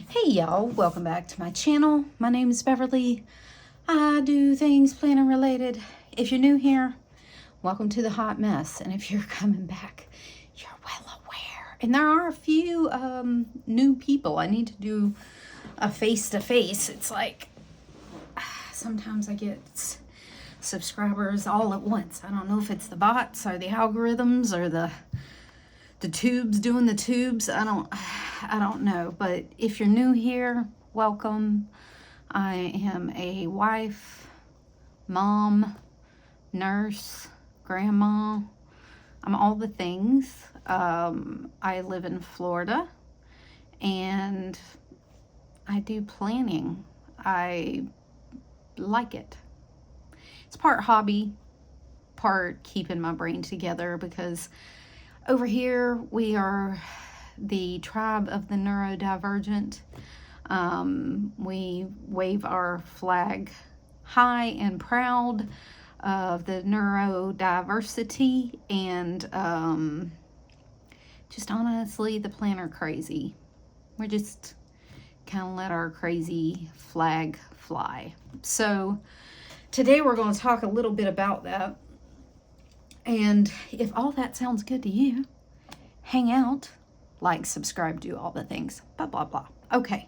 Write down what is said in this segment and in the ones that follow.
Hey y'all, welcome back to my channel. My name is Beverly. I do things planner related. If you're new here, welcome to the hot mess. And if you're coming back, you're well aware. And there are a few new people. I need to do a face-to-face. It's like, sometimes I get subscribers all at once. I don't know if it's the bots or the algorithms or the tubes doing the tubes. I don't know, but if you're new here, welcome. I am a wife, mom, nurse, grandma. I'm all the things. I live in Florida and I do planning. I like it. It's part hobby, part keeping my brain together, because over here we are the tribe of the neurodivergent. We wave our flag high and proud of the neurodiversity, and just honestly the planner crazy. We're just kind of let our crazy flag fly. So today we're going to talk a little bit about that. And if all that sounds good to you, hang out, like, subscribe, do all the things, blah, blah, blah. Okay.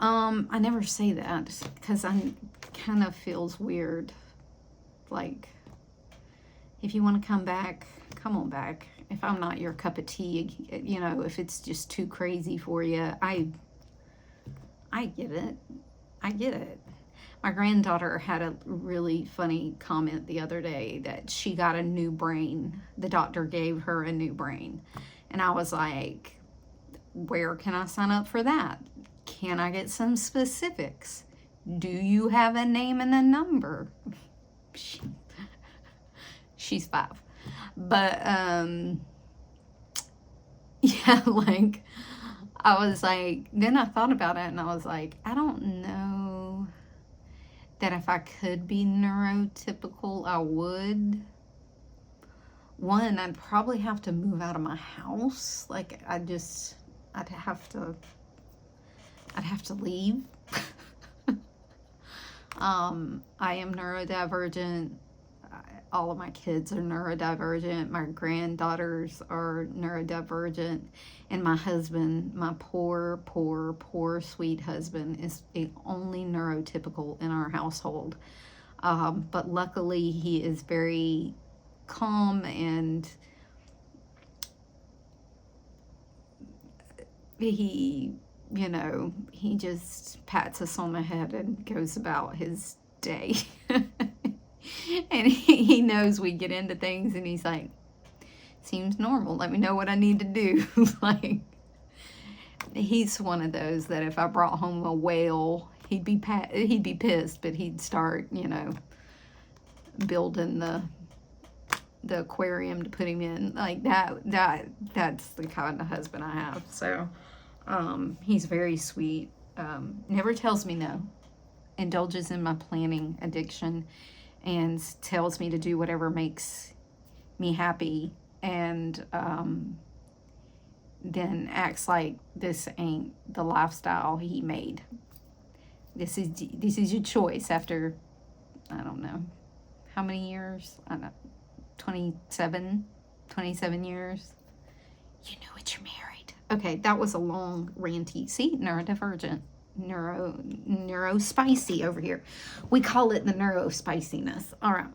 I never say that because I kind of feels weird. Like, if you want to come back, come on back. If I'm not your cup of tea, you know, if it's just too crazy for you, I get it. I get it. My granddaughter had a really funny comment the other day that she got a new brain. The doctor gave her a new brain. And I was like, where can I sign up for that? Can I get some specifics? Do you have a name and a number? She's 5. But, yeah, like, I was like, then I thought about it and I was like, I don't know that if I could be neurotypical, I would. One, I'd probably have to move out of my house. Like, I'd have to leave. I am neurodivergent. All of my kids are neurodivergent. My granddaughters are neurodivergent. And my husband, my poor, sweet husband, is the only neurotypical in our household. But luckily, he is very calm, and he, you know, he just pats us on the head and goes about his day. And he knows we get into things and he's like, seems normal, let me know what I need to do. Like, he's one of those that if I brought home a whale, he'd be pissed, but he'd start, you know, building the aquarium to put him in. Like, that's the kind of husband I have. So he's very sweet, never tells me no, indulges in my planning addiction, and tells me to do whatever makes me happy, and then acts like this ain't the lifestyle he made. This is your choice after, I don't know how many years, I don't know, 27 years. You know it, you're married. Okay, that was a long ranty. See, neurodivergent, neuro spicy over here. We call it the neuro spiciness. All right.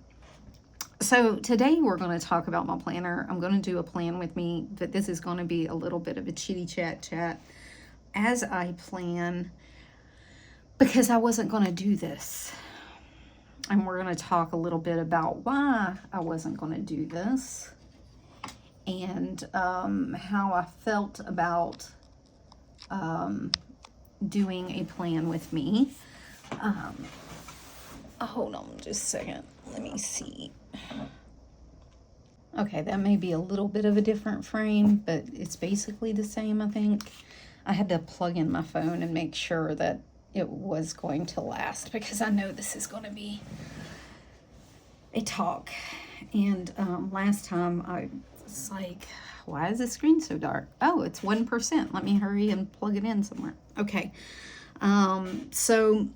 So today we're going to talk about my planner. I'm going to do a plan with me, but this is going to be a little bit of a chitty chat as I plan, because I wasn't going to do this. And we're going to talk a little bit about why I wasn't going to do this, and how I felt about doing a plan with me. Hold on just a second. Let me see. Okay, that may be a little bit of a different frame, but it's basically the same, I think. I had to plug in my phone and make sure that it was going to last, because I know this is going to be a talk. And last time I It's like, why is the screen so dark? Oh, it's 1%. Let me hurry and plug it in somewhere. Okay. So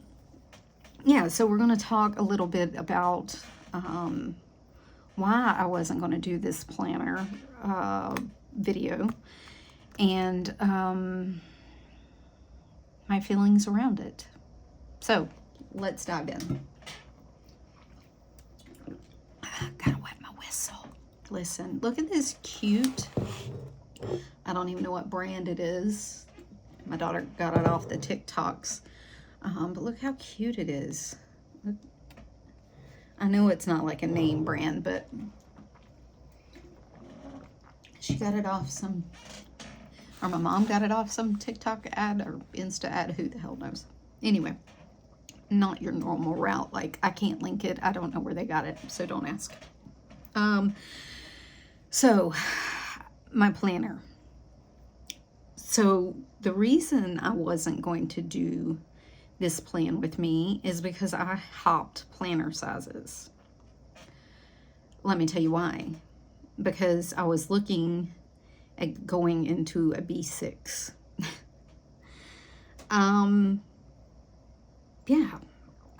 yeah, so we're going to talk a little bit about why I wasn't going to do this planner video, and my feelings around it. So let's dive in. Gotta wet my whistle. Listen, look at this cute, I don't even know what brand it is. My daughter got it off the TikToks. But look how cute it is. Look. I know it's not like a name brand, but she got it off some, or my mom got it off some TikTok ad or Insta ad, who the hell knows. Anyway, not your normal route. Like, I can't link it. I don't know where they got it, so don't ask. So my planner. So the reason I wasn't going to do this plan with me is because I hopped planner sizes. Let me tell you why. Because I was looking at going into a B6. Yeah,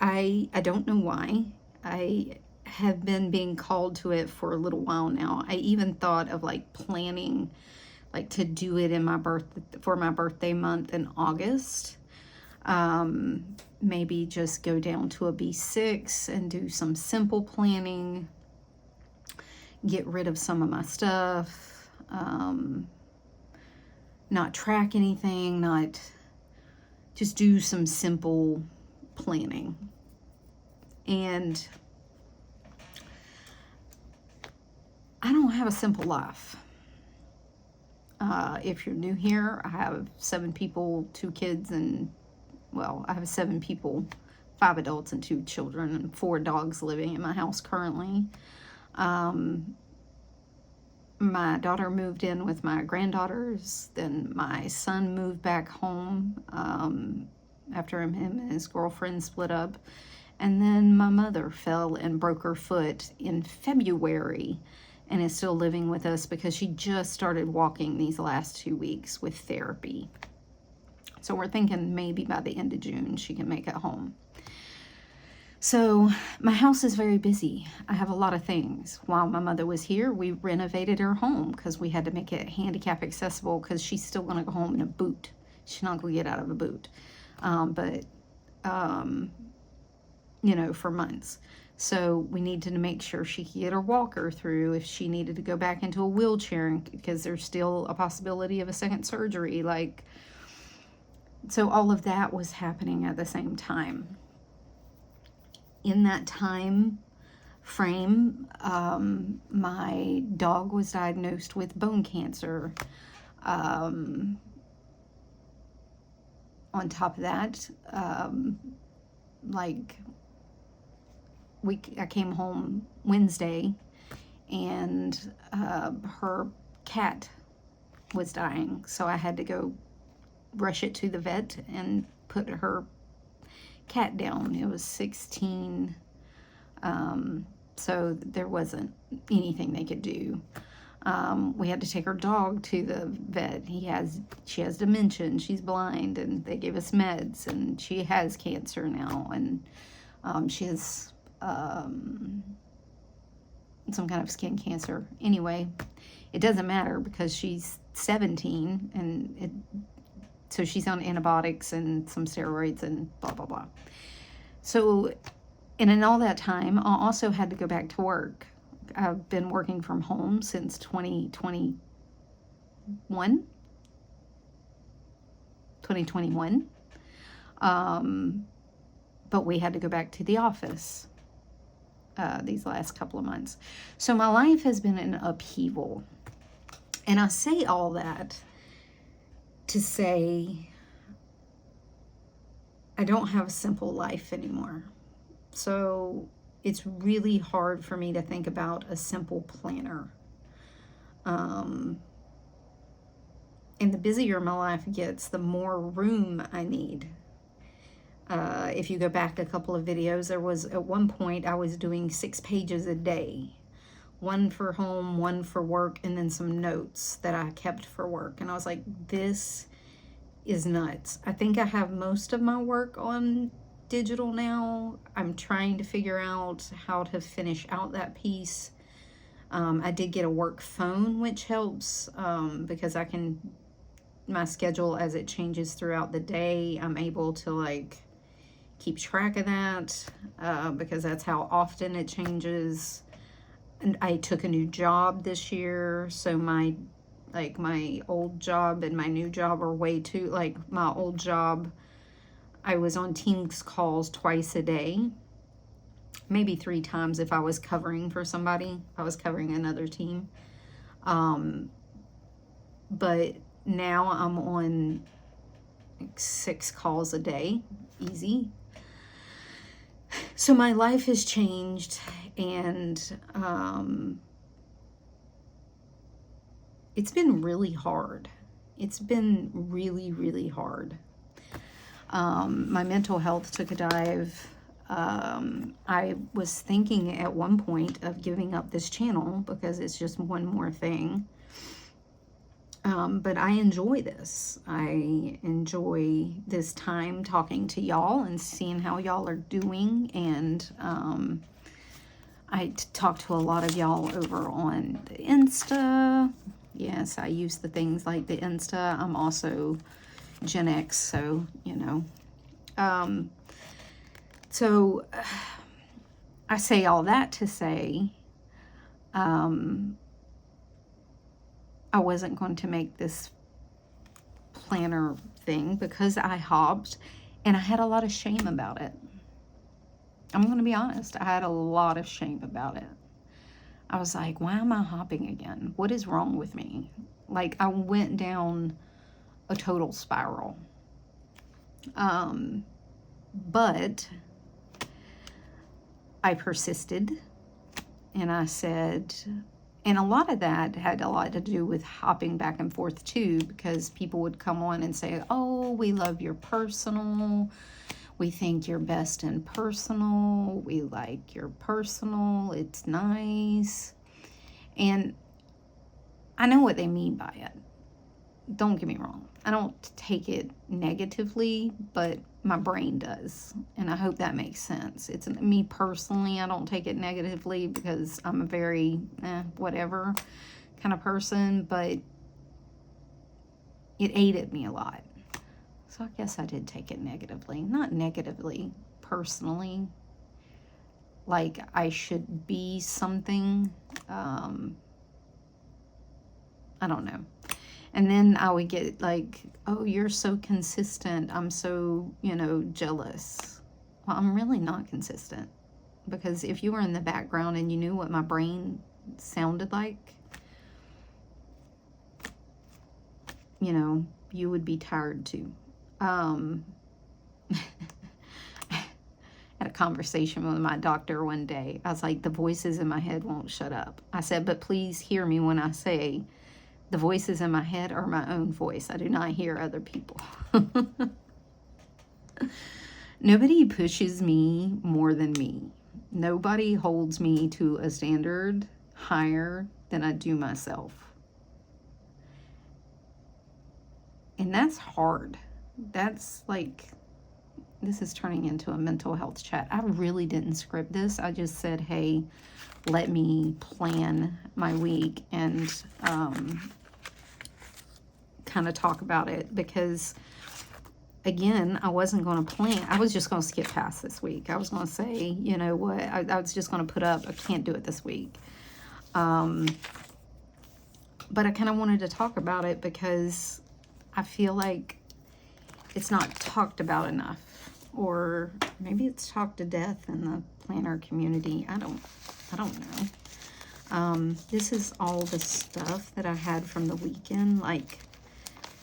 I don't know why. I have been being called to it for a little while now. I even thought of like planning, like to do it in for my birthday month in August. Maybe just go down to a B6 and do some simple planning, get rid of some of my stuff, not track anything, not just do some simple planning. And I don't have a simple life. If you're new here, I have 7 people, 2 kids, and well, I have 7 people, 5 adults and 2 children, and 4 dogs living in my house currently. My daughter moved in with my granddaughters. Then my son moved back home after him and his girlfriend split up. And then my mother fell and broke her foot in February and is still living with us because she just started walking these last 2 weeks with therapy. So we're thinking maybe by the end of June she can make it home. So my house is very busy. I have a lot of things. While my mother was here, we renovated her home because we had to make it handicap accessible because she's still going to go home in a boot. She's not going to get out of a boot. You know, for months. So we needed to make sure she could get her walker through if she needed to go back into a wheelchair, because there's still a possibility of a second surgery. Like, so all of that was happening at the same time. In that time frame, my dog was diagnosed with bone cancer. On top of that, I came home Wednesday and her cat was dying, so I had to go rush it to the vet and put her cat down. It was 16, so there wasn't anything they could do. We had to take her dog to the vet. She has dementia and she's blind, and they gave us meds, and she has cancer now, and she has some kind of skin cancer. Anyway, it doesn't matter because she's 17, and so she's on antibiotics and some steroids and blah, blah, blah. So, and in all that time, I also had to go back to work. I've been working from home since 2021. But we had to go back to the office these last couple of months. So my life has been in upheaval. And I say all that to say I don't have a simple life anymore. So it's really hard for me to think about a simple planner. And the busier my life gets, the more room I need. If you go back a couple of videos, there was at one point I was doing 6 pages a day. one for home, one for work, and then some notes that I kept for work. And I was like, this is nuts. I think I have most of my work on digital now. I'm trying to figure out how to finish out that piece. I did get a work phone, which helps because I can, my schedule as it changes throughout the day, I'm able to like keep track of that because that's how often it changes. And I took a new job this year, so my old job and my new job are way too, like my old job, I was on Teams calls twice a day, maybe 3 times if I was covering for somebody. I was covering another team. But now I'm on like 6 calls a day, easy. So my life has changed, and it's been really hard. It's been really, really hard. My mental health took a dive. I was thinking at one point of giving up this channel because it's just one more thing. But I enjoy this. I enjoy this time talking to y'all and seeing how y'all are doing. And I talk to a lot of y'all over on the Insta. Yes, I use the things like the Insta. I'm also Gen X, so, you know. So I say all that to say, I wasn't going to make this planner thing because I hopped, and I had a lot of shame about it. I'm going to be honest. I had a lot of shame about it. I was like, why am I hopping again? What is wrong with me? Like, I went down a total spiral. But I persisted, and I said, and a lot of that had a lot to do with hopping back and forth too, because people would come on and say, oh, we love your personal. We think you're best in personal. We like your personal. It's nice. And I know what they mean by it. Don't get me wrong. I don't take it negatively, but my brain does. And I hope that makes sense. It's me personally. I don't take it negatively because I'm a very whatever kind of person, but it ate at me a lot. So I guess I did take it negatively. Not negatively, personally. Like I should be something. I don't know. And then I would get like, oh, you're so consistent. I'm so, you know, jealous. Well, I'm really not consistent. Because if you were in the background and you knew what my brain sounded like, you know, you would be tired too. I had a conversation with my doctor one day. I was like, the voices in my head won't shut up. I said, but please hear me when I say the voices in my head are my own voice. I do not hear other people. Nobody pushes me more than me. Nobody holds me to a standard higher than I do myself. And that's hard. That's like, this is turning into a mental health chat. I really didn't script this. I just said, hey, let me plan my week and kind of talk about it, because again, I wasn't going to plan. I was just going to skip past this week. I was going to say, you know what, I was just going to put up, I can't do it this week. But I kind of wanted to talk about it because I feel like it's not talked about enough, or maybe it's talked to death in the planner community. I don't know. This is all the stuff that I had from the weekend. Like,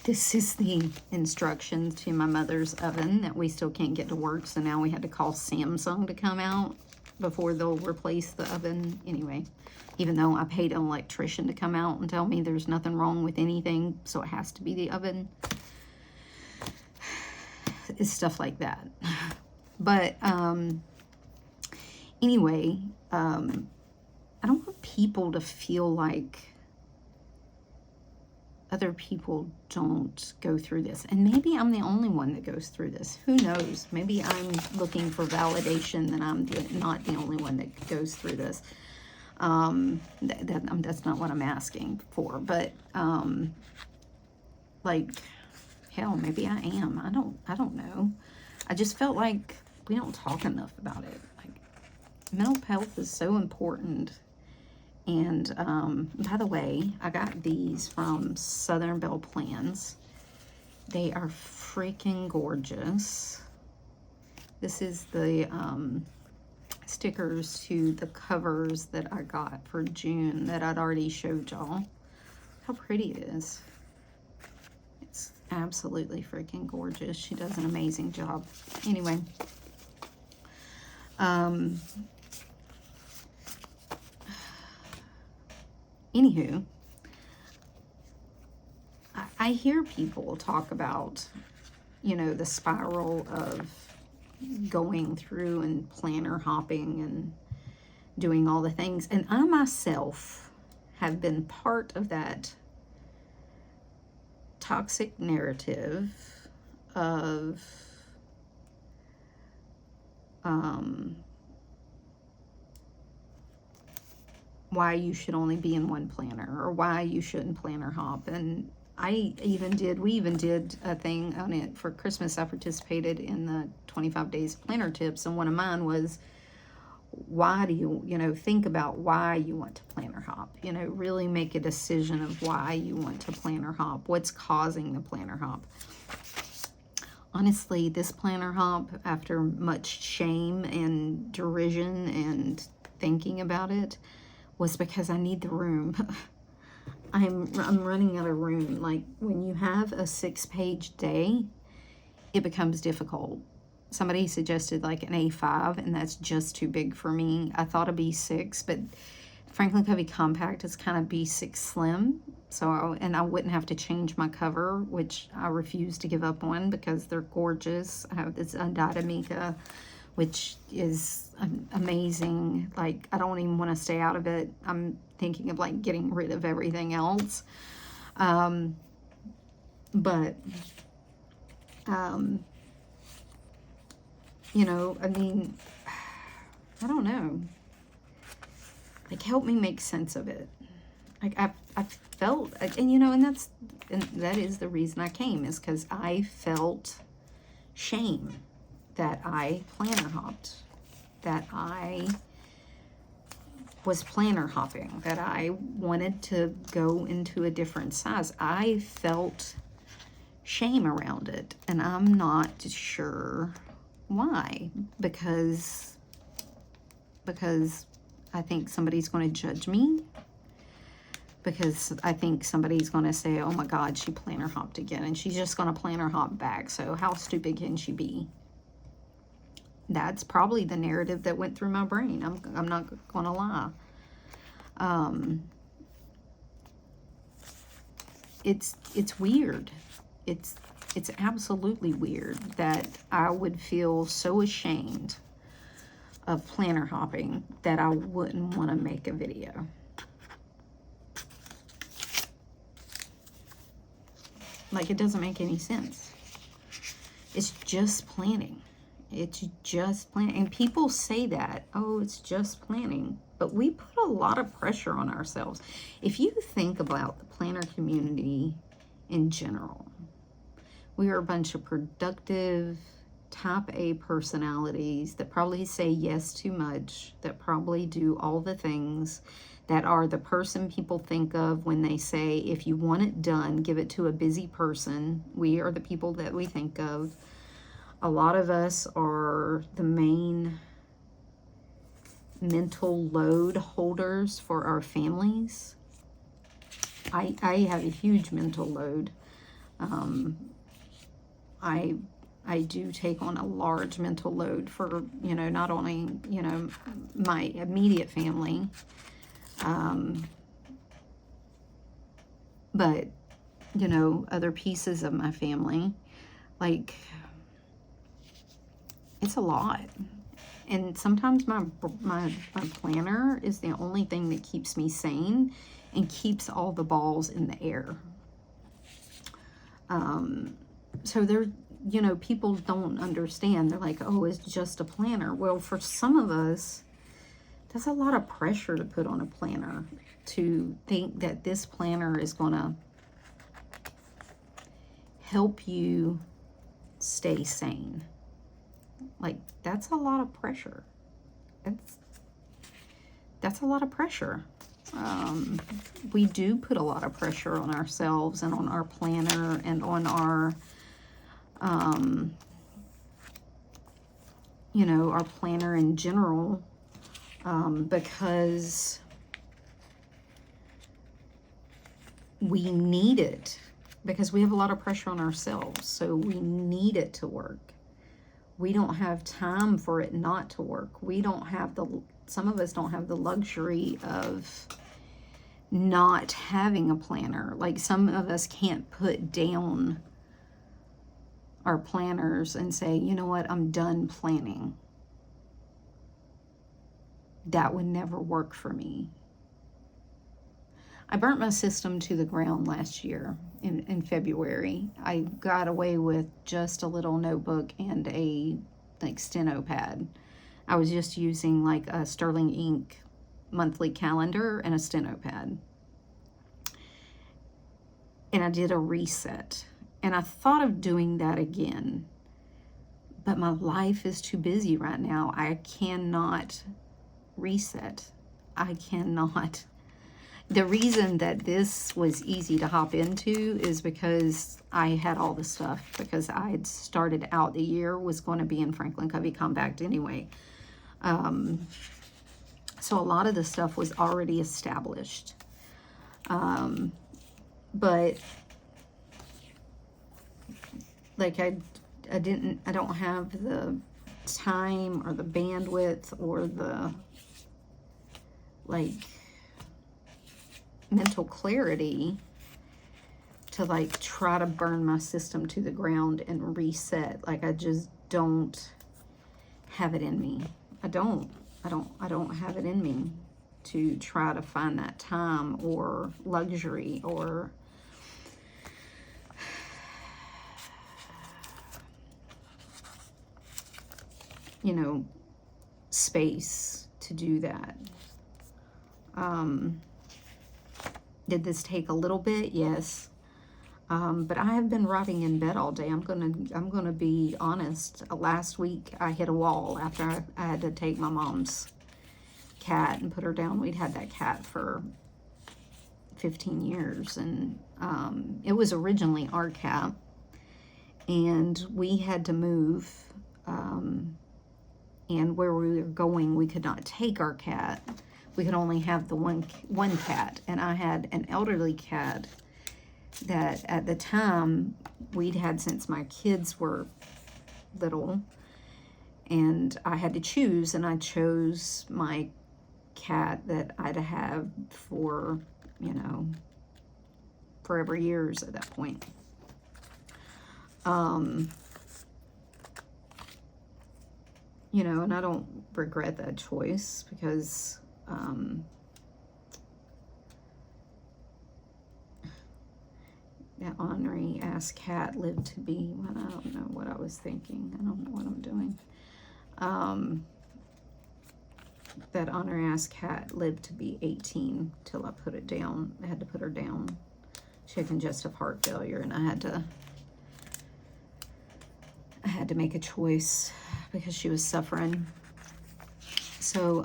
this is the instructions to my mother's oven that we still can't get to work. So now we had to call Samsung to come out before they'll replace the oven. Anyway, even though I paid an electrician to come out and tell me there's nothing wrong with anything, so it has to be the oven. It's stuff like that. But anyway, I don't want people to feel like other people don't go through this. And maybe I'm the only one that goes through this. Who knows? Maybe I'm looking for validation that I'm not the only one that goes through this. That's not what I'm asking for. But, like, hell, maybe I am. I don't know. I just felt like we don't talk enough about it. Like, mental health is so important. And by the way, I got these from Southern Belle Plans. They are freaking gorgeous. This is the stickers to the covers that I got for June that I'd already showed y'all. How pretty it is. It's absolutely freaking gorgeous. She does an amazing job. Anyway, anywho, I hear people talk about, you know, the spiral of going through and planner hopping and doing all the things. And I myself have been part of that toxic narrative of why you should only be in one planner, or why you shouldn't planner hop. And we even did a thing on it for Christmas. I participated in the 25 days planner tips, and one of mine was, why do you think about why you want to planner hop, really make a decision of why you want to planner hop, what's causing the planner hop. Honestly, this planner hop, after much shame and derision and thinking about it, was because I need the room. I'm running out of room. Like, when you have a 6-page day, it becomes difficult. Somebody suggested like an A5, and that's just too big for me. I thought a B6, but Franklin Covey Compact is kind of B6 Slim. So, I wouldn't have to change my cover, which I refuse to give up on because they're gorgeous. I have this undyed Amica, which is amazing. Like, I don't even want to stay out of it. I'm thinking of like getting rid of everything else. I mean, I don't know. Like, help me make sense of it. Like, I felt, and that is the reason I came, is because I felt shame that I planner hopped, that I was planner hopping, that I wanted to go into a different size. I felt shame around it, and I'm not sure why. Because I think somebody's going to judge me. Because I think somebody's going to say, oh my God, she planner hopped again, and she's just going to planner hop back. So how stupid can she be? That's probably the narrative that went through my brain. I'm not going to lie. It's weird. It's absolutely weird that I would feel so ashamed of planner hopping that I wouldn't want to make a video. Like, it doesn't make any sense. It's just planning. It's just planning. And people say that, oh, it's just planning. But we put a lot of pressure on ourselves. If you think about the planner community in general, we are a bunch of productive, type A personalities that probably say yes too much, that probably do all the things, that are the person people think of when they say, if you want it done, give it to a busy person. We are the people that we think of. A lot of us are the main mental load holders for our families. I have a huge mental load. I do take on a large mental load for, not only, my immediate family, but, other pieces of my family. Like, it's a lot. And sometimes my planner is the only thing that keeps me sane and keeps all the balls in the air. So there, you know, people don't understand. They're like, oh, it's just a planner. Well, for some of us, that's a lot of pressure to put on a planner, to think that this planner is going to help you stay sane. Like, that's a lot of pressure. That's a lot of pressure. We do put a lot of pressure on ourselves and on our planner and on our, you know, our planner in general, because we need it, because we have a lot of pressure on ourselves. So we need it to work. We don't have time for it not to work. We don't have some of us don't have the luxury of not having a planner. Like, some of us can't put down our planners and say, you know what, I'm done planning. That would never work for me. I burnt my system to the ground last year in February. I got away with just a little notebook and a steno pad. I was just using like a Sterling Ink monthly calendar and a steno pad. And I did a reset. And I thought of doing that again. But my life is too busy right now. I cannot reset. I cannot. The reason that this was easy to hop into is because I had all the stuff, because I had started out the year was going to be in Franklin Covey Compact anyway. So a lot of the stuff was already established. But like I don't have the time or the bandwidth or the like mental clarity to like try to burn my system to the ground and reset. Like, I just don't have it in me. I don't have it in me to try to find that time or luxury or you know, space to do that. Did this take a little bit? Yes. But I have been rotting in bed all day. I'm gonna be honest. Last week I hit a wall after I had to take my mom's cat and put her down. We'd had that cat for 15 years, and it was originally our cat, and we had to move. And where we were going, we could not take our cat. We could only have the one cat, and I had an elderly cat that at the time we'd had since my kids were little, and I had to choose, and I chose my cat that I'd have for, you know, forever years at that point. You know, and I don't regret that choice, because that ornery ass cat lived to be, well, I don't know what I was thinking. I don't know what I'm doing. That ornery ass cat lived to be 18 till I put it down. I had to put her down. She had congestive heart failure, and I had to make a choice because she was suffering. So,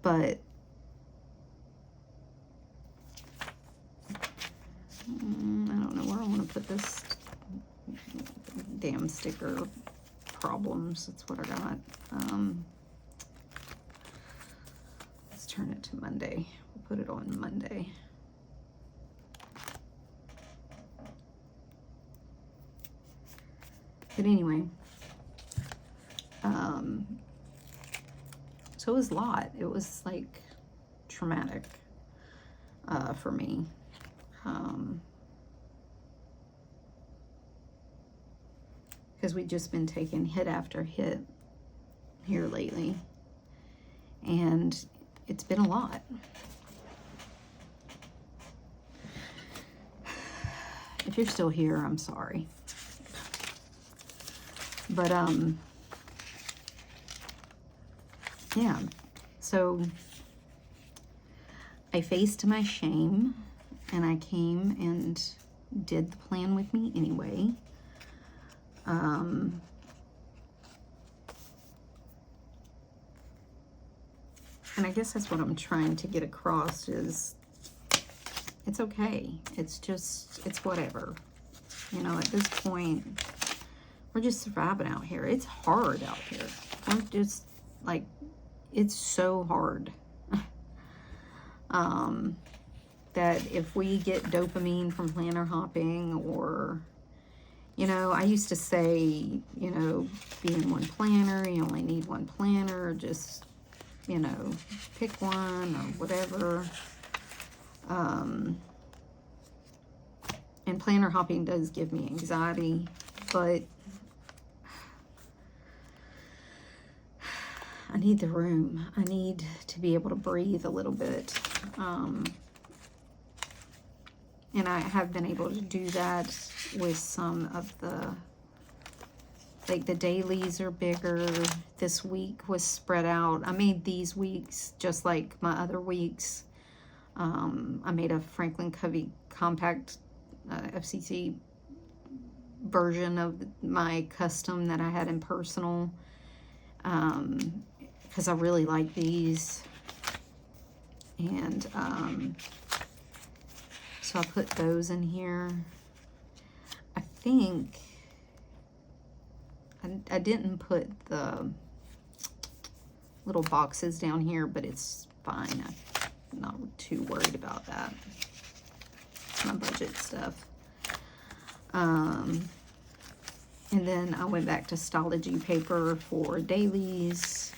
but I don't know where I want to put this damn sticker. Problems, that's what I got. Let's turn it to Monday. We'll put it on Monday. But anyway, so it was a lot. It was like traumatic for me. because we've just been taking hit after hit here lately, and it's been a lot. If you're still here, I'm sorry. But, yeah, so I faced my shame, and I came and did the plan with me anyway. And I guess that's what I'm trying to get across is it's okay. It's just, it's whatever. You know, at this point, we're just surviving out here. It's hard out here. I'm just, like, it's so hard. That if we get dopamine from planner hopping, or, you know, I used to say, you know, be in one planner, you only need one planner, just, you know, pick one or whatever. And planner hopping does give me anxiety, but I need the room. I need to be able to breathe a little bit. And I have been able to do that with some of the, like the dailies are bigger. This week was spread out. I made these weeks just like my other weeks. I made a Franklin Covey compact FCC version of my custom that I had in personal. Because I really like these. And so I put those in here. I think I didn't put the little boxes down here, but it's fine. I'm not too worried about that. It's my budget stuff. And then I went back to Stalogy paper for dailies.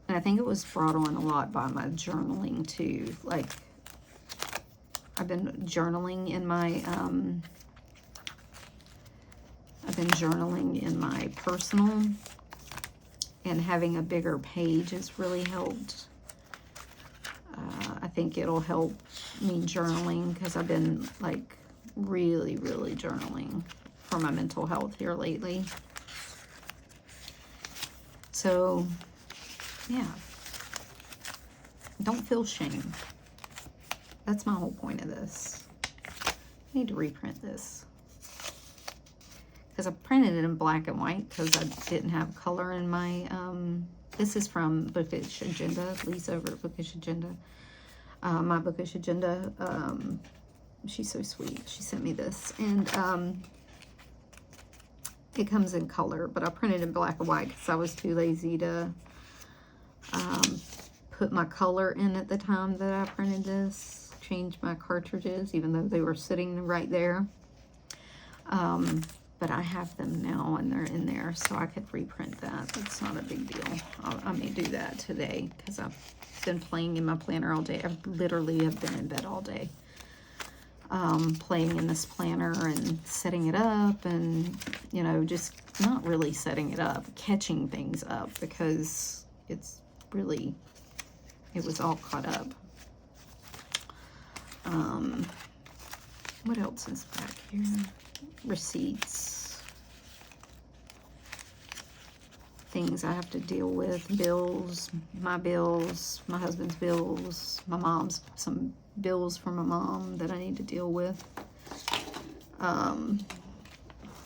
And I think it was brought on a lot by my journaling too. Like, I've been journaling in my, personal, and having a bigger page has really helped. I think it'll help me journaling, because I've been like really journaling for my mental health here lately. So yeah, don't feel shame. That's my whole point of this. I need to reprint this, because I printed it in black and white because I didn't have color in my, this is from Bookish Agenda, Lisa over at Bookish Agenda. My Bookish Agenda, she's so sweet. She sent me this, and it comes in color, but I printed in black and white because I was too lazy to put my color in at the time that I printed this. Change my cartridges, even though they were sitting right there. But I have them now, and they're in there, so I could reprint that. That's not a big deal. I may do that today, because I've been playing in my planner all day. I literally have been in bed all day, playing in this planner and setting it up, and, you know, just not really setting it up, catching things up, because it's really, it was all caught up. What else is back here? Receipts. Things I have to deal with. Bills, my husband's bills, my mom's, some bills for my mom that I need to deal with.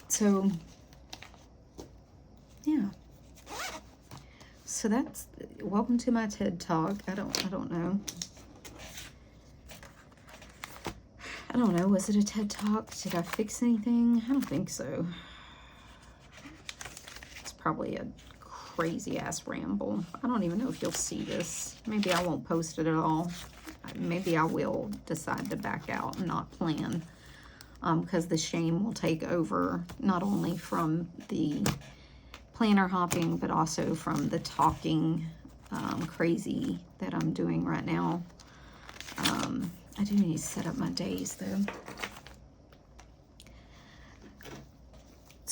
So, yeah. So that's, welcome to my TED Talk. I don't know. I don't know, was it a TED Talk? Did I fix anything? I don't think so. It's probably a crazy ass ramble. I don't even know if you'll see this. Maybe I won't post it at all. Maybe I will decide to back out and not plan. Because the shame will take over, not only from the planner hopping, but also from the talking crazy that I'm doing right now. I do need to set up my days, though.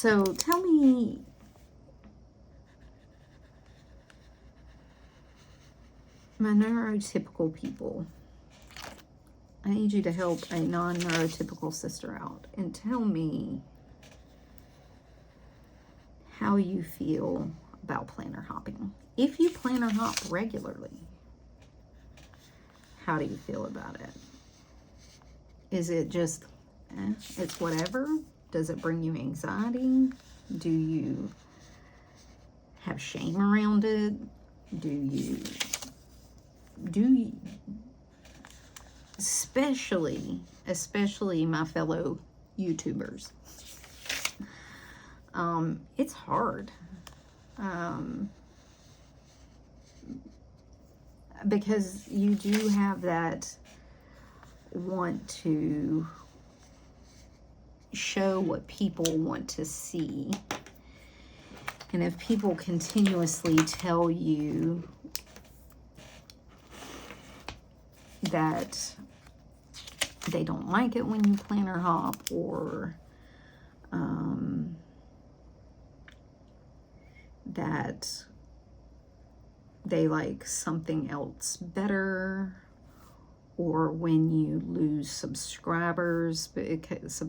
So tell me, my neurotypical people, I need you to help a non-neurotypical sister out and tell me how you feel about planner hopping. If you planner hop regularly, how do you feel about it? Is it just, it's whatever? Does it bring you anxiety? Do you have shame around it? Do you especially my fellow YouTubers, it's hard, because you do have that want to show what people want to see. And if people continuously tell you that they don't like it when you planner hop, or that they like something else better, or when you lose subscribers because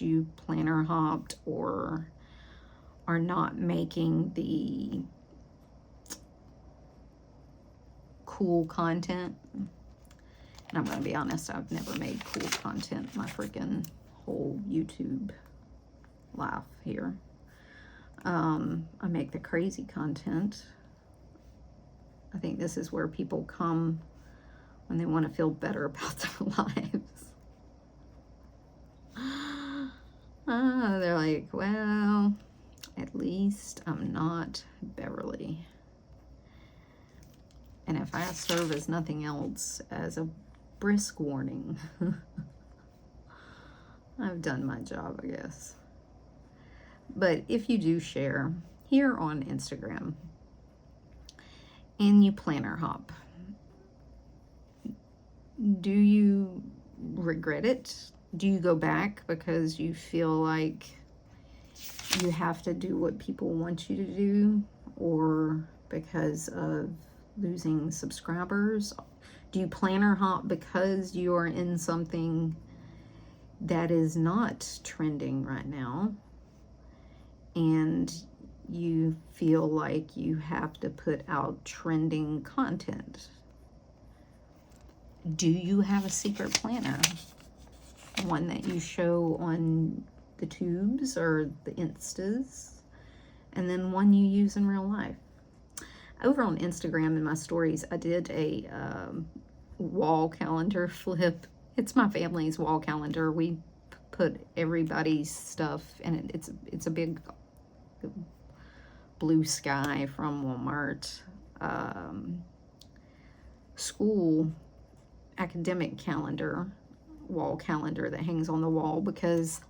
you planner hopped or are not making the cool content. And I'm going to be honest, I've never made cool content my freaking whole YouTube life here. I make the crazy content. I think this is where people come when they want to feel better about their lives. They're like, well, at least I'm not Beverly. And if I serve as nothing else as a brisk warning, I've done my job, I guess. But if you do share here on Instagram and you planner hop, do you regret it? Do you go back because you feel like you have to do what people want you to do, or because of losing subscribers? Do you planner hop because you are in something that is not trending right now and you feel like you have to put out trending content? Do you have a secret planner? One that you show on the tubes or the Instas, and then one you use in real life? Over on Instagram in my stories, I did a wall calendar flip. It's my family's wall calendar. We put everybody's stuff, and it's a big blue sky from Walmart school academic calendar, wall calendar that hangs on the wall, because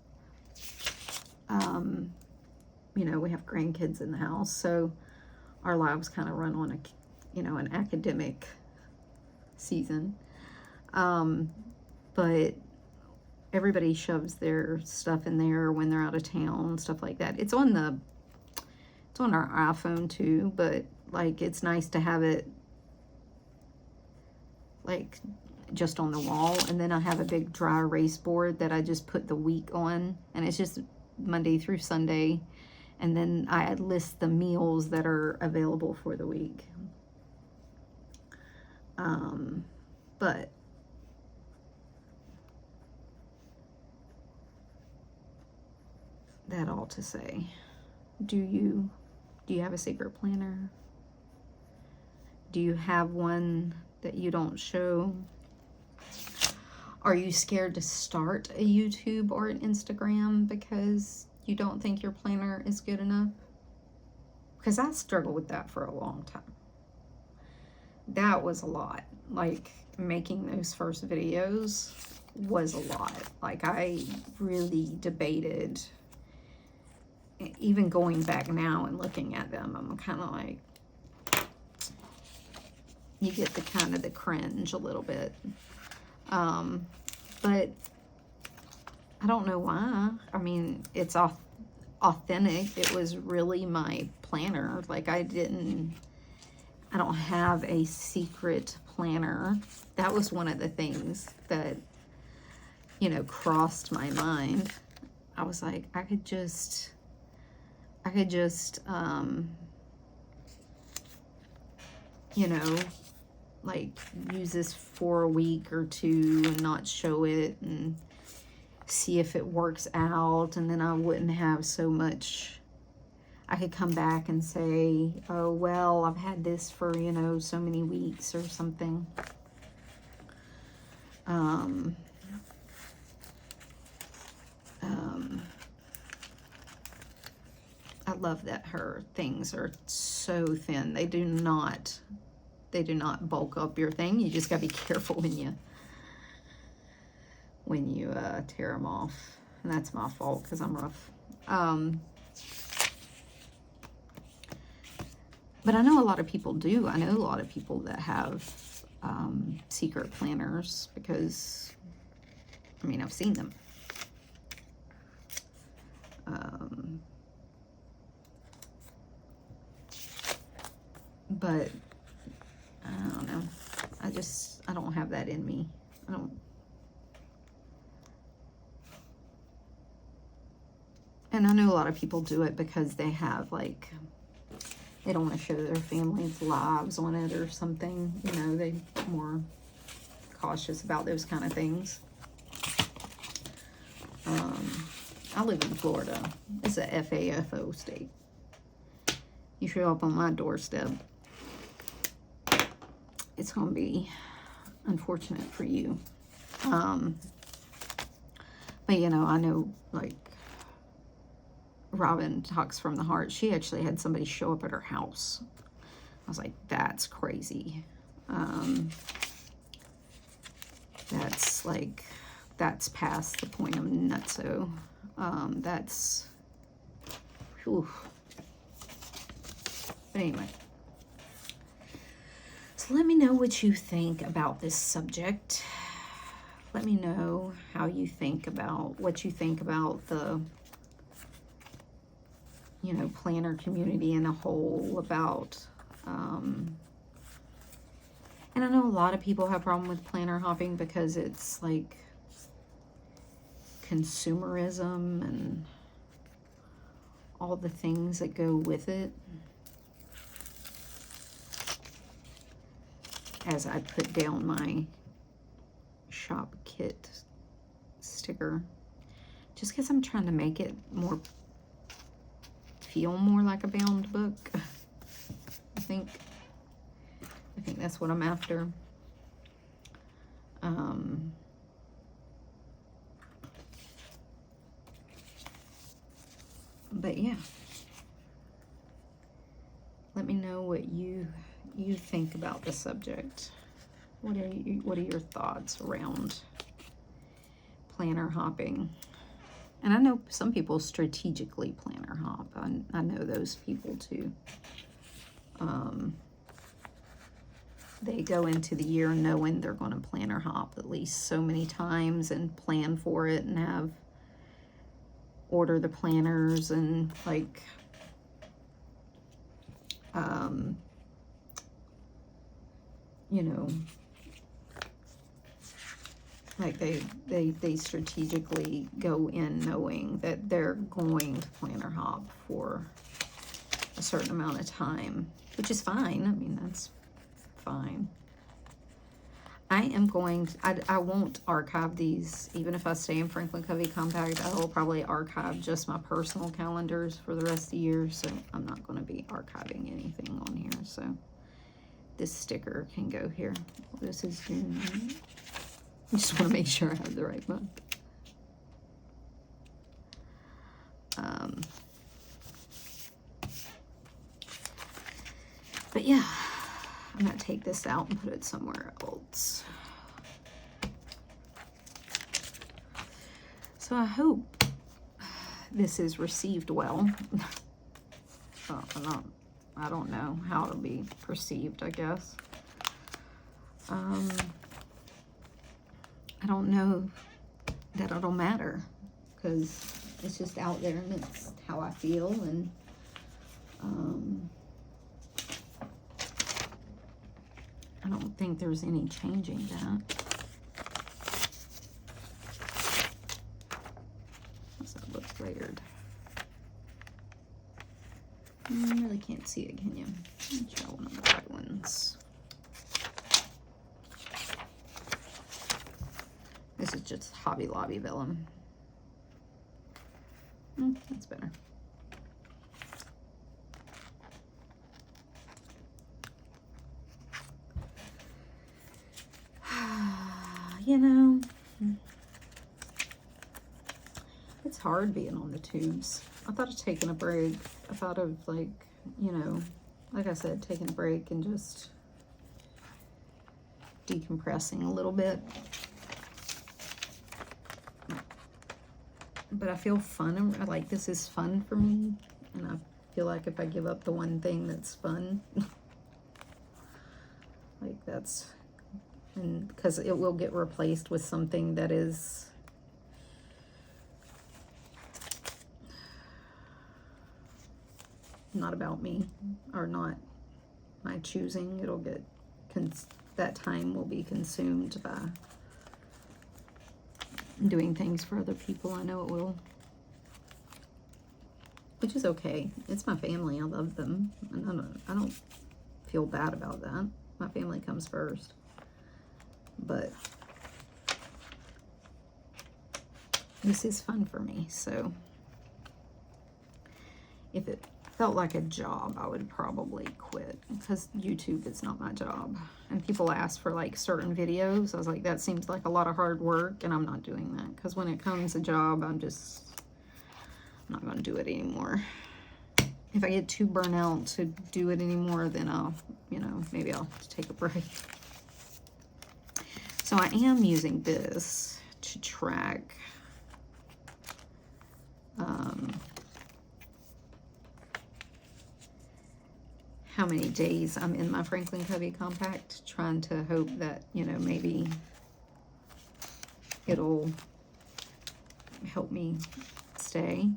you know, we have grandkids in the house, so our lives kind of run on a, you know, an academic season. But everybody shoves their stuff in there when they're out of town, stuff like that. It's on our iPhone too, but like, it's nice to have it like just on the wall. And then I have a big dry erase board that I just put the week on, and it's just Monday through Sunday. And then I list the meals that are available for the week. But that all to say, do you have a secret planner? Do you have one that you don't show? Are you scared to start a YouTube or an Instagram because you don't think your planner is good enough? Because I struggled with that for a long time. That was a lot. Like, making those first videos was a lot. Like, I really debated. Even going back now and looking at them, I'm kind of like, you get the kind of the cringe a little bit. But I don't know why. I mean, it's authentic. It was really my planner. Like, I don't have a secret planner. That was one of the things that, you know, crossed my mind. I was like, I could just you know, like, use this for a week or two and not show it and see if it works out, and then I wouldn't have so much. I could come back and say, oh, well, I've had this for, you know, so many weeks or something. I love that her things are so thin. They do not bulk up your thing. You just gotta be careful when you tear them off. And that's my fault because I'm rough. But I know a lot of people do. I know a lot of people that have secret planners because, I mean, I've seen them. But I don't know. I don't have that in me. And I know a lot of people do it because they have, like, they don't want to show their family's lives on it or something. You know, they're more cautious about those kind of things. I live in Florida. It's a FAFO state. You show up on my doorstep, it's going to be unfortunate for you. But, you know, I know, like, Robin Talks from the Heart, she actually had somebody show up at her house. I was like, that's crazy. That's past the point of nutso. That's, whew. But anyway. So let me know what you think about this subject. Let me know how you think about, what you think about the, you know, planner community in a whole, about, and I know a lot of people have a problem with planner hopping because it's like consumerism and all the things that go with it. As I put down my shop kit sticker, just because I'm trying to make it more, feel more like a bound book. I think that's what I'm after. But yeah, let me know what you think about the subject. What are your thoughts around planner hopping? And I know some people strategically planner hop. I know those people too. They go into the year knowing they're going to planner hop at least so many times and plan for it and order the planners and, like, you know, like they strategically go in knowing that they're going to planner hop for a certain amount of time, which is fine. I mean, that's fine. I won't archive these. Even if I stay in Franklin Covey Compact, I will probably archive just my personal calendars for the rest of the year, so I'm not going to be archiving anything on here. So this sticker can go here. This is June. I just want to make sure I have the right month. But yeah, I'm going to take this out and put it somewhere else. So I hope this is received well. I don't know how it'll be perceived, I guess. I don't know that it'll matter, because It's just out there, and it's how I feel, and I don't think there's any changing that. That looks layered. You really can't see it, can you? Try one of the right ones. This is just Hobby Lobby vellum. That's better. You know, it's hard being on the tubes. I thought of taking a break. I thought of, like, you know, like I said, taking a break and just decompressing a little bit. But I feel fun. Like, this is fun for me. And I feel like if I give up the one thing that's fun, like, that's, and because it will get replaced with something that is not about me, or not my choosing. It'll get, that time will be consumed by doing things for other people. I know it will, which is okay. It's my family. I love them, and I don't feel bad about that. My family comes first. But this is fun for me, so if it felt like a job, I would probably quit, because YouTube is not my job. And people ask for, like, certain videos. I was like, that seems like a lot of hard work, and I'm not doing that, because when it comes a job, I'm not going to do it anymore. If I get too burnt out to do it anymore, then I'll, you know, maybe I'll take a break. So I am using this to track how many days I'm in my Franklin Covey compact, trying to hope that, you know, maybe it'll help me stay.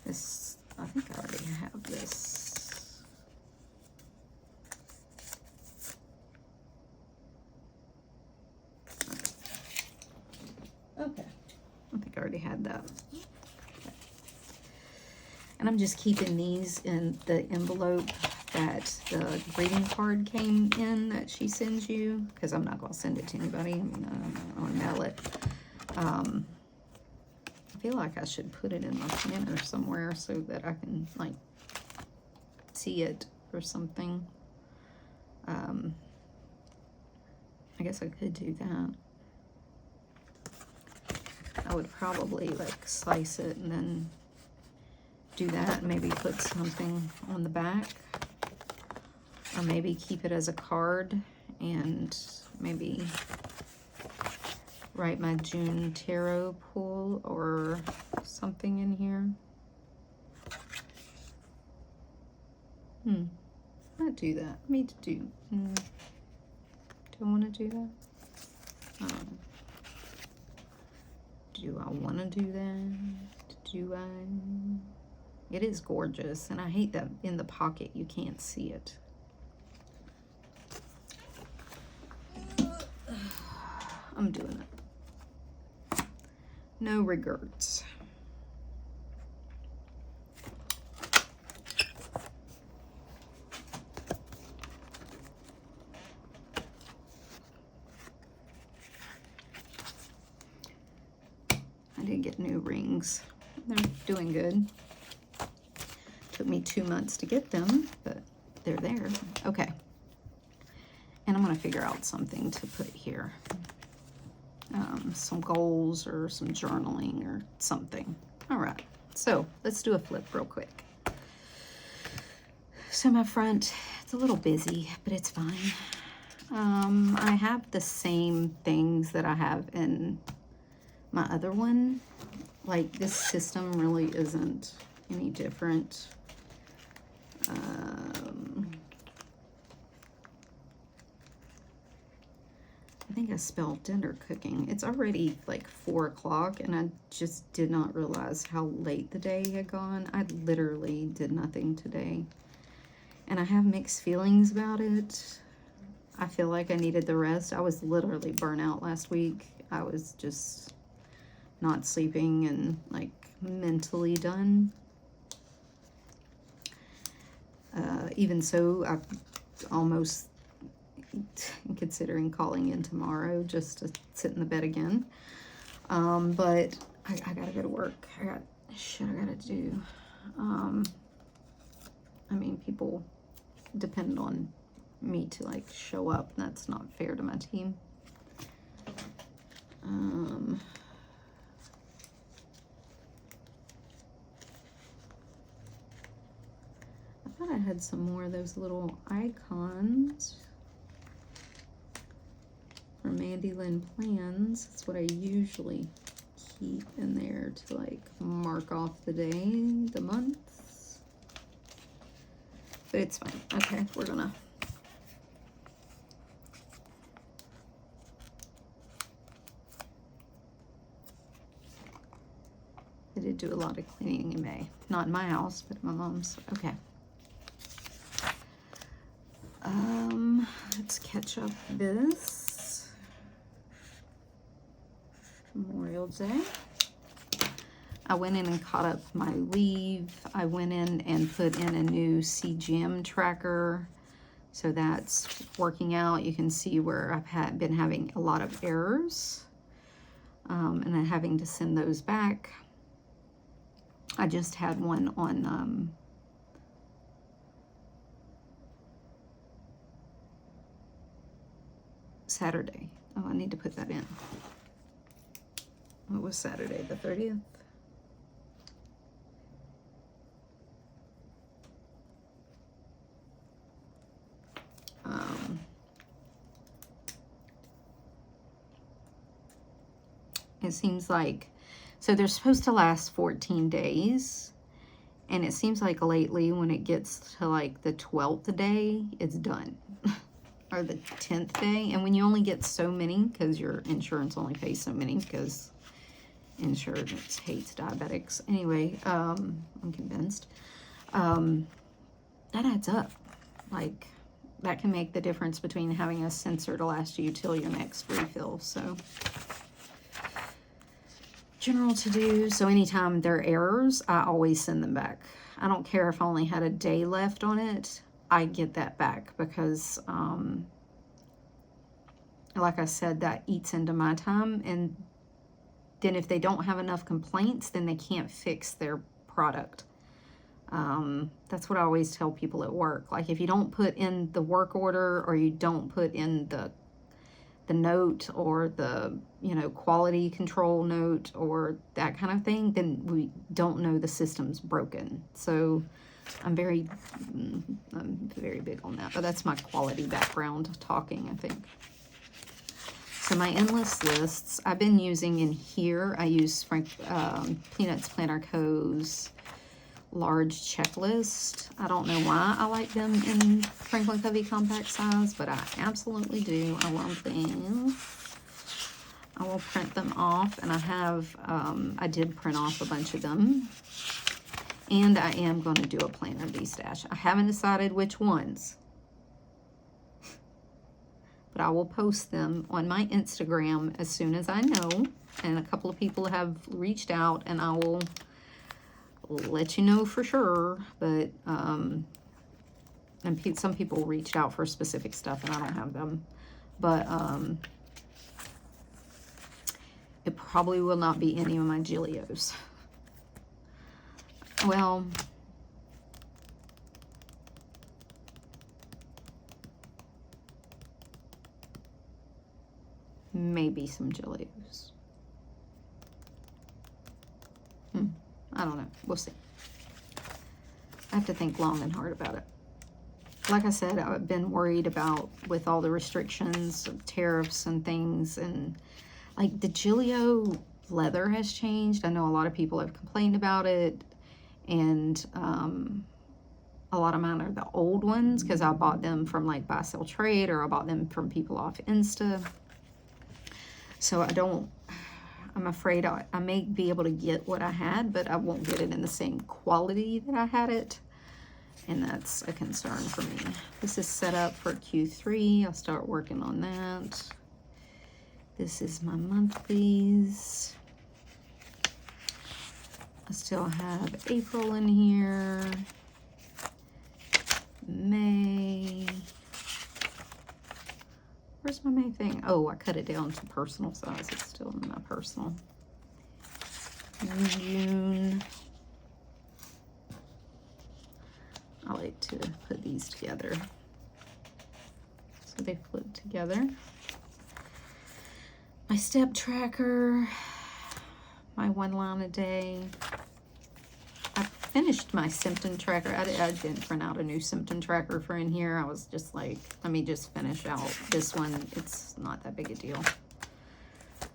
This, I think I already have this. Okay, I think I already had that. Okay. And I'm just keeping these in the envelope that the greeting card came in that she sends you, because I'm not going to send it to anybody. I'm going to mail it. I feel like I should put it in my planner somewhere so that I can, like, see it or something. I guess I could do that. I would probably, like, slice it and then do that, and maybe put something on the back, or maybe keep it as a card and maybe write my June tarot pull or something in here. I'd do that. I need to do. Do I want to do that? I don't know. Do I want to do that? Do I? It is gorgeous, and I hate that in the pocket you can't see it. I'm doing it. No regrets. I did get new rings. They're doing good. Took me 2 months to get them, but they're there. Okay. And I'm going to figure out something to put here. Some goals or some journaling or something. All right. So let's do a flip real quick. So my front, it's a little busy, but it's fine. I have the same things that I have in my other one. Like, this system really isn't any different. I think I spelled dinner cooking. It's already like 4 o'clock and I just did not realize how late the day had gone. I literally did nothing today. And I have mixed feelings about it. I feel like I needed the rest. I was literally burnt out last week. I was just not sleeping and like mentally done. Even so, I almost considering calling in tomorrow just to sit in the bed again. But I gotta go to work. I got shit I gotta do. I mean, people depend on me to like show up. That's not fair to my team. I thought I had some more of those little icons for Mandy Lynn plans. That's what I usually keep in there to like mark off the day, the months. But it's fine. Okay, we're gonna I did do a lot of cleaning in May. Not in my house, but my mom's. Okay. Let's catch up this. Memorial Day. I went in and caught up my leave. I went in and put in a new CGM tracker. So that's working out. You can see where I've been having a lot of errors. And then having to send those back. I just had one on Saturday. Oh, I need to put that in. What was Saturday, the 30th? It seems like, so they're supposed to last 14 days. And it seems like lately when it gets to like the 12th day, it's done. Or the 10th day. And when you only get so many, because your insurance only pays so many, because insurance hates diabetics. Anyway, I'm convinced. That adds up. Like, that can make the difference between having a sensor to last you till your next refill. So, general to do. So anytime there are errors, I always send them back. I don't care if I only had a day left on it. I get that back because, like I said, that eats into my time. And then if they don't have enough complaints, then they can't fix their product. That's what I always tell people at work. Like if you don't put in the work order or you don't put in the note or the, quality control note or that kind of thing, then we don't know the system's broken. So I'm very big on that, but that's my quality background talking, I think. So my endless lists, I've been using in here, I use Peanuts Planner Co.'s large checklist. I don't know why I like them in Franklin Covey compact size, but I absolutely do. I love them. I will print them off, and I have, I did print off a bunch of them. And I am going to do a planner de-stash. I haven't decided which ones, but I will post them on my Instagram as soon as I know. And a couple of people have reached out, and I will let you know for sure. But and some people reached out for specific stuff, and I don't have them. But it probably will not be any of my Gilios. Well, maybe some Gilios. I don't know. We'll see. I have to think long and hard about it. Like I said, I've been worried about with all the restrictions, tariffs and things, and like the Gilio leather has changed. I know a lot of people have complained about it, and a lot of mine are the old ones because I bought them from like Buy Sell Trade, or I bought them from people off Insta. So I'm afraid I may be able to get what I had, but I won't get it in the same quality that I had it. And that's a concern for me. This is set up for Q3. I'll start working on that. This is my monthlies. I still have April in here. May. Where's my May thing? Oh, I cut it down to personal size. It's still in my personal. June. I like to put these together. So they flip together. My step tracker. My 1 line a day. I finished my symptom tracker. I didn't print out a new symptom tracker for in here. I was just like, let me just finish out this one. It's not that big a deal.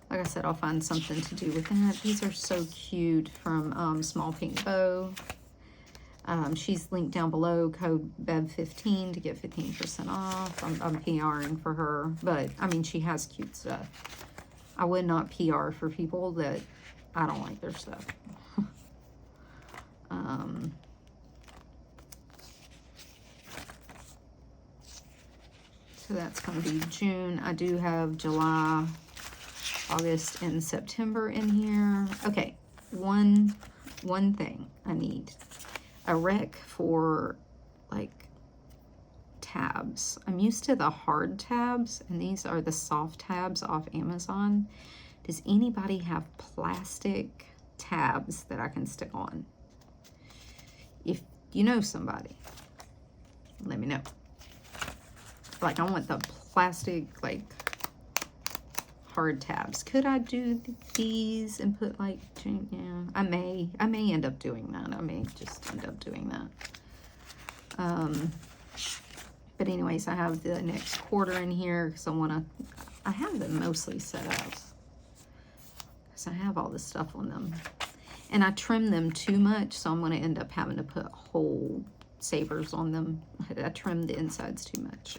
Like I said, I'll find something to do with that. These are so cute from Smallpinkbow. She's linked down below, code BEV15 to get 15% off. I'm PRing for her, but I mean, she has cute stuff. I would not PR for people that I don't like their stuff. So that's going to be June. I do have July, August, and September in here. Okay, one thing I need. A rec for like tabs. I'm used to the hard tabs, and these are the soft tabs off Amazon. Does anybody have plastic tabs that I can stick on? If you know somebody, let me know. Like, I want the plastic, like, hard tabs. Could I do these and put, like, yeah, I may end up doing that. I may just end up doing that. But anyways, I have the next quarter in here because I have them mostly set up. Because I have all this stuff on them. And I trim them too much, so I'm going to end up having to put whole savers on them. I trimmed the insides too much.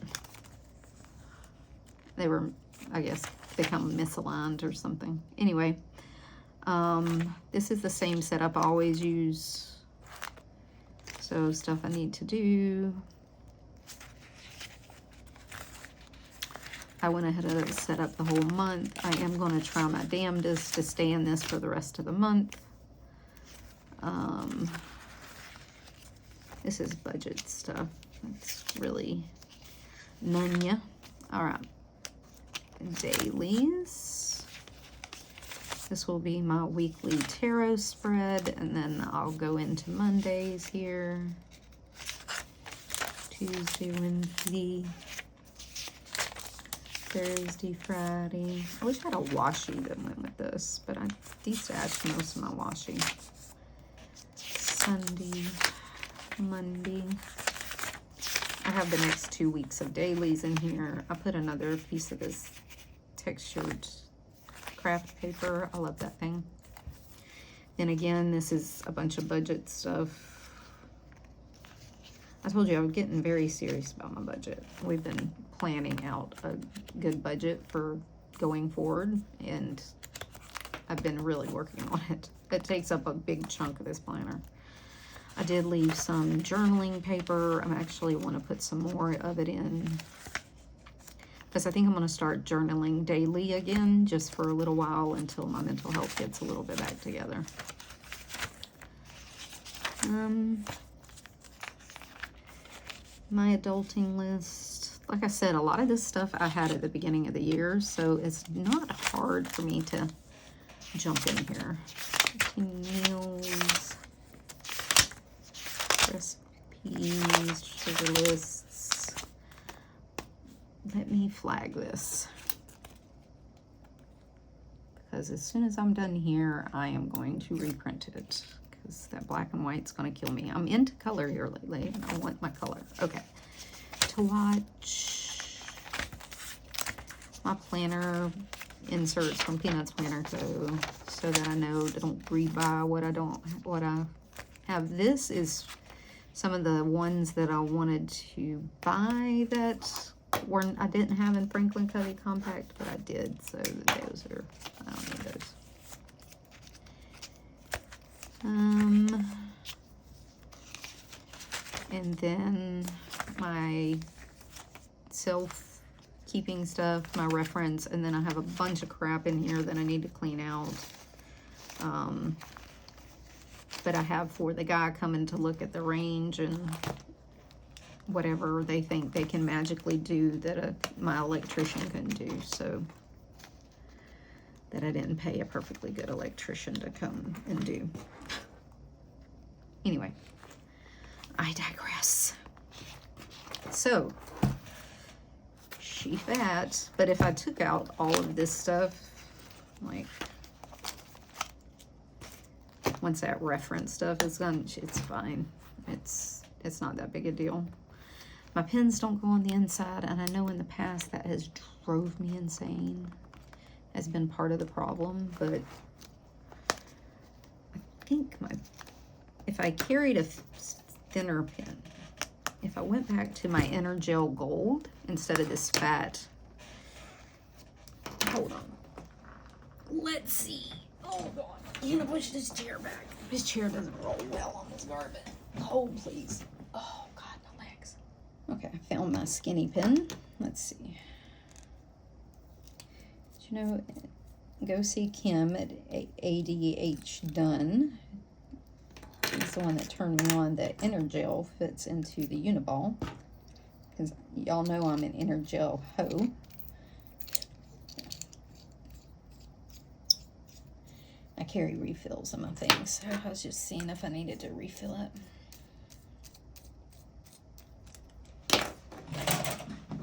They were, I guess, become misaligned or something. Anyway, this is the same setup I always use. So stuff I need to do. I went ahead and set up the whole month. I am going to try my damnedest to stay in this for the rest of the month. This is budget stuff. It's really none. All right. Dailies. This will be my weekly tarot spread, and then I'll go into Mondays here. Tuesday, Wednesday, Thursday, Friday. I wish I had a washi that went with this, but I destashed most of my washi. Sunday, Monday. I have the next 2 weeks of dailies in here. I put another piece of this textured craft paper. I love that thing. And again, this is a bunch of budget stuff. I told you I was getting very serious about my budget. We've been planning out a good budget for going forward, and I've been really working on it. It takes up a big chunk of this planner. I did leave some journaling paper. I actually want to put some more of it in because I think I'm going to start journaling daily again just for a little while until my mental health gets a little bit back together. My adulting list. Like I said, a lot of this stuff I had at the beginning of the year, so it's not hard for me to jump in here. Meals, recipes, sugar lists. Let me flag this, because as soon as I'm done here, I am going to reprint it, because that black and white's going to kill me. I'm into color here lately, and I want my color. Okay. To watch my planner inserts from Peanuts Planner Co. so that I know don't read by what I have. This is some of the ones that I wanted to buy that I didn't have in Franklin Covey Compact, but I did, so those are, I don't need those. And then my self-keeping stuff, my reference, and then I have a bunch of crap in here that I need to clean out. But I have for the guy coming to look at the range and whatever they think they can magically do that my electrician couldn't do, so that I didn't pay a perfectly good electrician to come and do. Anyway, I digress. So, sheath that, but if I took out all of this stuff, like, once that reference stuff is done, it's fine. It's not that big a deal. My pens don't go on the inside, and I know in the past that has drove me insane, has been part of the problem, but I think if I carried a thinner pen, if I went back to my Energel Gold instead of this fat, hold on, let's see. Oh God, I'm gonna push this chair back. This chair doesn't roll well on this carpet. Hold, please. Oh God, my legs. Okay, I found my skinny pen. Let's see. Did you know, go see Kim at ADH Dunn. He's the one that turned me on that Energel fits into the Uniball, because y'all know I'm an Energel hoe. I carry refills on my things, so I was just seeing if I needed to refill it.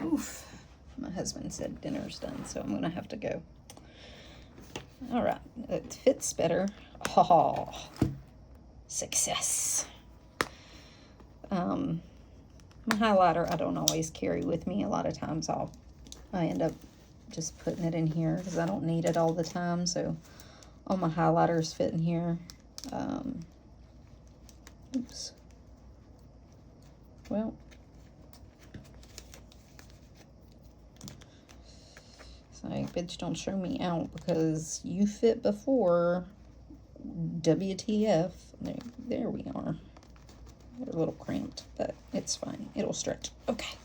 Oof. My husband said dinner's done, so I'm gonna have to go. All right, it fits better. Oh, success. My highlighter I don't always carry with me. A lot of times I end up just putting it in here because I don't need it all the time, so all my highlighters fit in here. Oops. Well, it's like, bitch, don't show me out because you fit before. WTF. There we are. They're a little cramped, but it's fine. It'll stretch. Okay.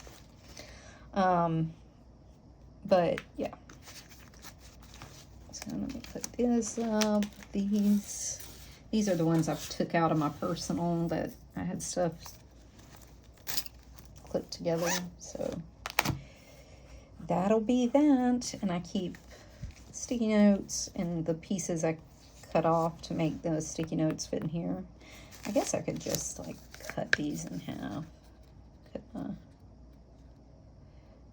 But yeah. So let me put this up. These are the ones I took out of my personal that I had stuff clipped together. So that'll be that. And I keep sticky notes and the pieces I cut off to make those sticky notes fit in here. I guess I could just like cut these in half.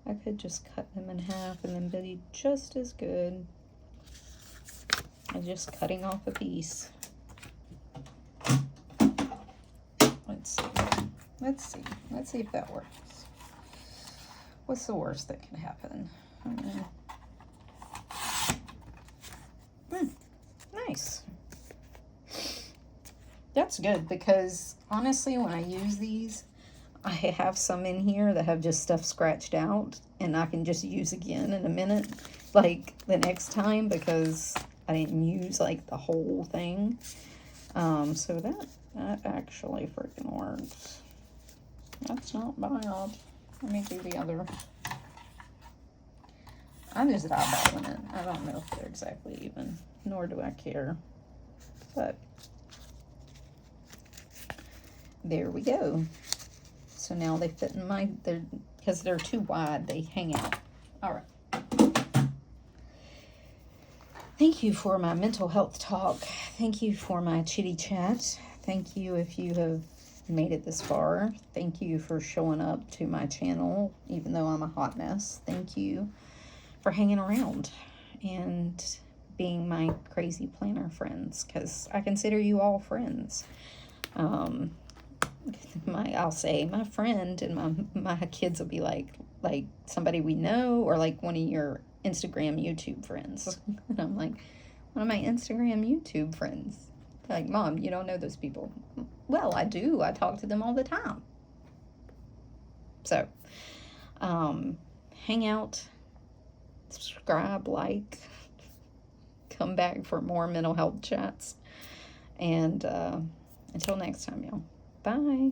I could just cut them in half and then be just as good as just cutting off a piece. Let's see if that works. What's the worst that can happen? Nice. That's good, because honestly, when I use these, I have some in here that have just stuff scratched out, and I can just use again in a minute, like the next time, because I didn't use like the whole thing. So that actually freaking works. That's not bad. Let me do the other. I'm just eyeballing it. I don't know if they're exactly even, nor do I care. But there we go. So now they fit in because they're too wide, they hang out. All right. Thank you for my mental health talk. Thank you for my chitty chat. Thank you if you have made it this far. Thank you for showing up to my channel, even though I'm a hot mess. Thank you for hanging around and being my crazy planner friends, because I consider you all friends. I'll say my friend, and my kids will be like somebody we know, or like one of your Instagram YouTube friends. And I'm like, one of my Instagram YouTube friends. Like, Mom, you don't know those people. Well, I do. I talk to them all the time. So, hang out, subscribe, like, come back for more mental health chats. And until next time, y'all. Bye.